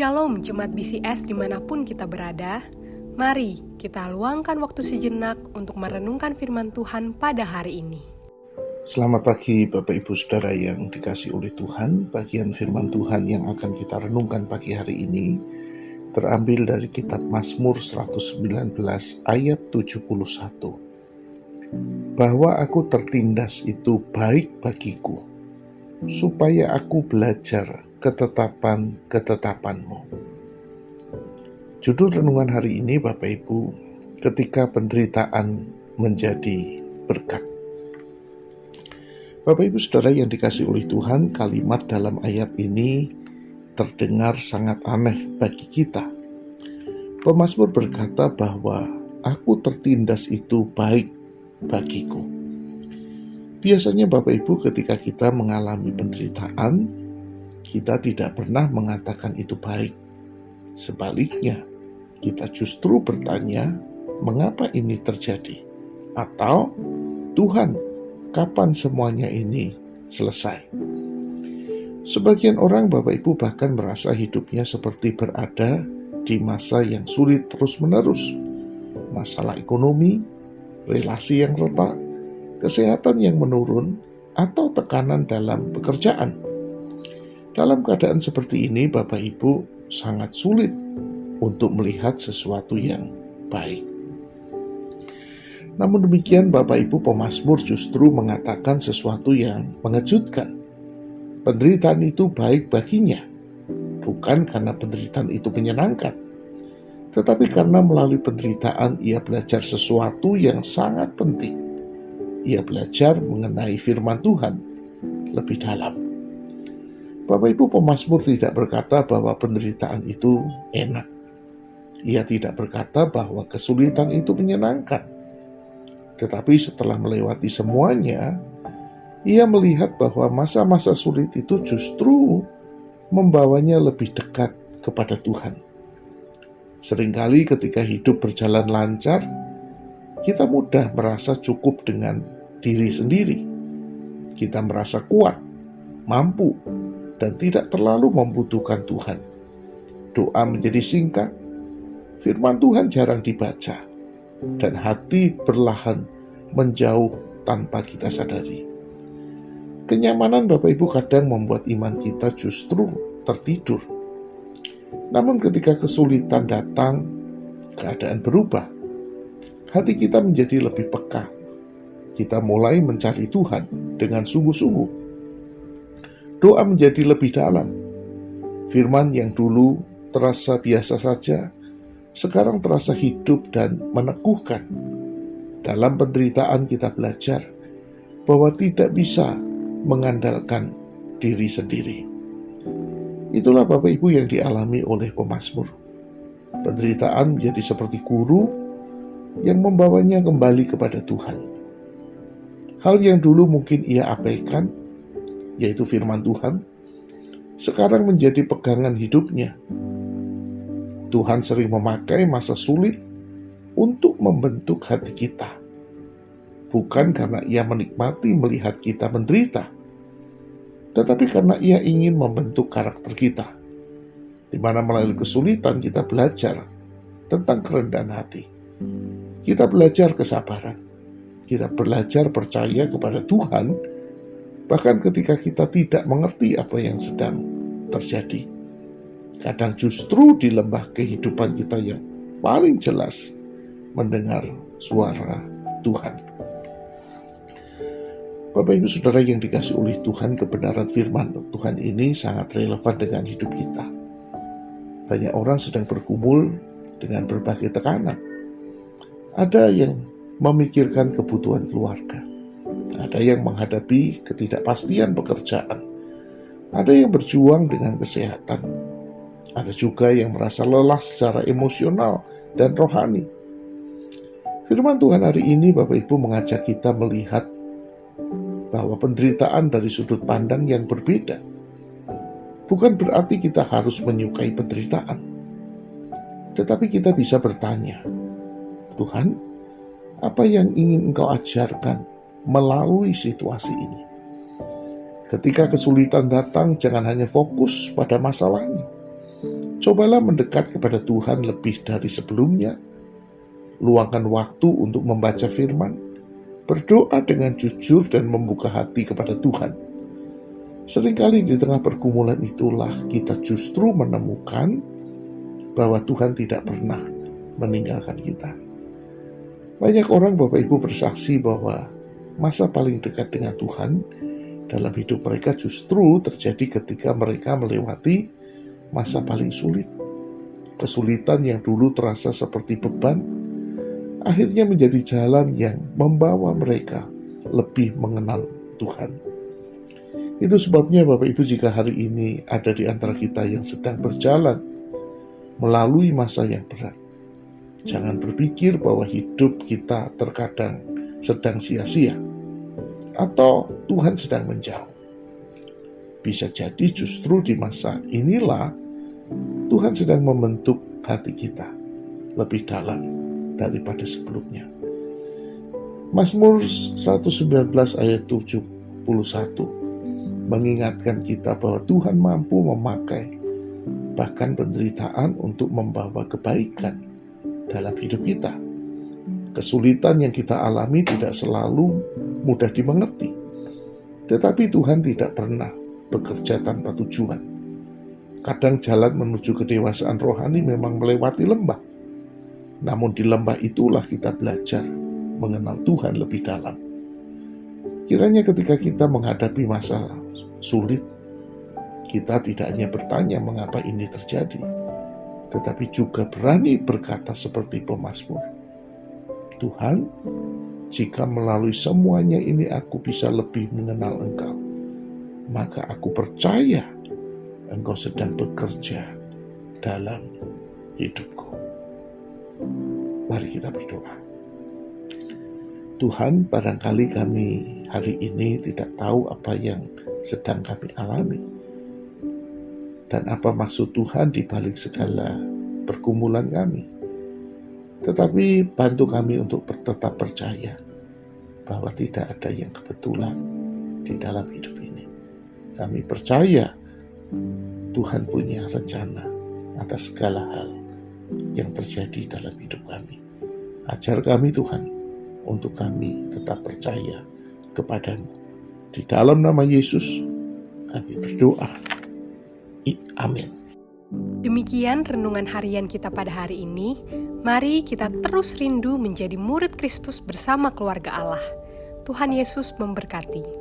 Shalom Jemaat BCS dimanapun kita berada. Mari kita luangkan waktu sejenak untuk merenungkan firman Tuhan pada hari ini. Selamat pagi Bapak Ibu Saudara yang dikasihi oleh Tuhan. Bagian firman Tuhan yang akan kita renungkan pagi hari ini terambil dari kitab Mazmur 119 ayat 71. Bahwa aku tertindas itu baik bagiku, supaya aku belajar ketetapan-ketetapanmu. Judul renungan hari ini Bapak Ibu, ketika penderitaan menjadi berkat. Bapak Ibu Saudara yang dikasihi oleh Tuhan, kalimat dalam ayat ini terdengar sangat aneh bagi kita. Pemazmur berkata bahwa aku tertindas itu baik bagiku. Biasanya Bapak Ibu ketika kita mengalami penderitaan, kita tidak pernah mengatakan itu baik. Sebaliknya, kita justru bertanya, mengapa ini terjadi? Atau, Tuhan, kapan semuanya ini selesai? Sebagian orang Bapak Ibu bahkan merasa hidupnya seperti berada di masa yang sulit terus-menerus. Masalah ekonomi, relasi yang retak, kesehatan yang menurun, atau tekanan dalam pekerjaan. Dalam keadaan seperti ini, Bapak Ibu sangat sulit untuk melihat sesuatu yang baik. Namun demikian, Bapak Ibu pemazmur justru mengatakan sesuatu yang mengejutkan. Penderitaan itu baik baginya, bukan karena penderitaan itu menyenangkan, tetapi karena melalui penderitaan ia belajar sesuatu yang sangat penting. Ia belajar mengenai firman Tuhan lebih dalam. Bapak Ibu pemazmur tidak berkata bahwa penderitaan itu enak. Ia tidak berkata bahwa kesulitan itu menyenangkan. Tetapi setelah melewati semuanya, ia melihat bahwa masa-masa sulit itu justru membawanya lebih dekat kepada Tuhan. Seringkali ketika hidup berjalan lancar, kita mudah merasa cukup dengan diri sendiri. Kita merasa kuat, mampu, dan tidak terlalu membutuhkan Tuhan. Doa menjadi singkat, firman Tuhan jarang dibaca, dan hati perlahan menjauh tanpa kita sadari. Kenyamanan Bapak Ibu kadang membuat iman kita justru tertidur. Namun ketika kesulitan datang, keadaan berubah. Hati kita menjadi lebih peka. Kita mulai mencari Tuhan dengan sungguh-sungguh. Doa menjadi lebih dalam. Firman yang dulu terasa biasa saja, sekarang terasa hidup dan meneguhkan. Dalam penderitaan kita belajar bahwa tidak bisa mengandalkan diri sendiri. Itulah Bapak Ibu yang dialami oleh pemazmur. Penderitaan menjadi seperti guru yang membawanya kembali kepada Tuhan. Hal yang dulu mungkin ia abaikan, yaitu firman Tuhan, sekarang menjadi pegangan hidupnya. Tuhan sering memakai masa sulit untuk membentuk hati kita. Bukan karena ia menikmati melihat kita menderita, tetapi karena ia ingin membentuk karakter kita, di mana melalui kesulitan kita belajar tentang kerendahan hati. Kita belajar kesabaran. Kita belajar percaya kepada Tuhan, bahkan ketika kita tidak mengerti apa yang sedang terjadi. Kadang justru di lembah kehidupan kita yang paling jelas mendengar suara Tuhan. Bapak Ibu Saudara yang dikasihi oleh Tuhan, kebenaran firman Tuhan ini sangat relevan dengan hidup kita. Banyak orang sedang bergumul dengan berbagai tekanan. Ada yang memikirkan kebutuhan keluarga. Ada yang menghadapi ketidakpastian pekerjaan. Ada yang berjuang dengan kesehatan. Ada juga yang merasa lelah secara emosional dan rohani. Firman Tuhan hari ini Bapak Ibu mengajak kita melihat bahwa penderitaan dari sudut pandang yang berbeda. Bukan berarti kita harus menyukai penderitaan. Tetapi kita bisa bertanya, Tuhan, apa yang ingin Engkau ajarkan melalui situasi ini? Ketika kesulitan datang, jangan hanya fokus pada masalahnya, Cobalah mendekat kepada Tuhan lebih dari sebelumnya. Luangkan waktu untuk membaca firman, berdoa dengan jujur dan membuka hati kepada Tuhan. Seringkali di tengah pergumulan itulah kita justru menemukan bahwa Tuhan tidak pernah meninggalkan kita. Banyak orang, Bapak Ibu, bersaksi bahwa masa paling dekat dengan Tuhan dalam hidup mereka justru terjadi ketika mereka melewati masa paling sulit. Kesulitan yang dulu terasa seperti beban, akhirnya menjadi jalan yang membawa mereka lebih mengenal Tuhan. Itu sebabnya, Bapak Ibu, jika hari ini ada di antara kita yang sedang berjalan melalui masa yang berat, jangan berpikir bahwa hidup kita terkadang sedang sia-sia atau Tuhan sedang menjauh. Bisa jadi justru di masa inilah Tuhan sedang membentuk hati kita lebih dalam daripada sebelumnya. Mazmur 119 ayat 71 mengingatkan kita bahwa Tuhan mampu memakai bahkan penderitaan untuk membawa kebaikan dalam hidup kita. Kesulitan yang kita alami tidak selalu mudah dimengerti, tetapi Tuhan tidak pernah bekerja tanpa tujuan. Kadang jalan menuju kedewasaan rohani memang melewati lembah, namun di lembah itulah kita belajar mengenal Tuhan lebih dalam. Kiranya ketika kita menghadapi masa sulit, kita tidak hanya bertanya mengapa ini terjadi, tetapi juga berani berkata seperti pemazmur, Tuhan, jika melalui semuanya ini aku bisa lebih mengenal Engkau, maka aku percaya Engkau sedang bekerja dalam hidupku. Mari kita berdoa. Tuhan, barangkali kami hari ini tidak tahu apa yang sedang kami alami dan apa maksud Tuhan di balik segala pergumulan kami. Tetapi bantu kami untuk tetap percaya bahwa tidak ada yang kebetulan di dalam hidup ini. Kami percaya Tuhan punya rencana atas segala hal yang terjadi dalam hidup kami. Ajar kami Tuhan untuk kami tetap percaya kepadamu. Di dalam nama Yesus kami berdoa. Amin. Demikian renungan harian kita pada hari ini. Mari kita terus rindu menjadi murid Kristus bersama keluarga Allah. Tuhan Yesus memberkati.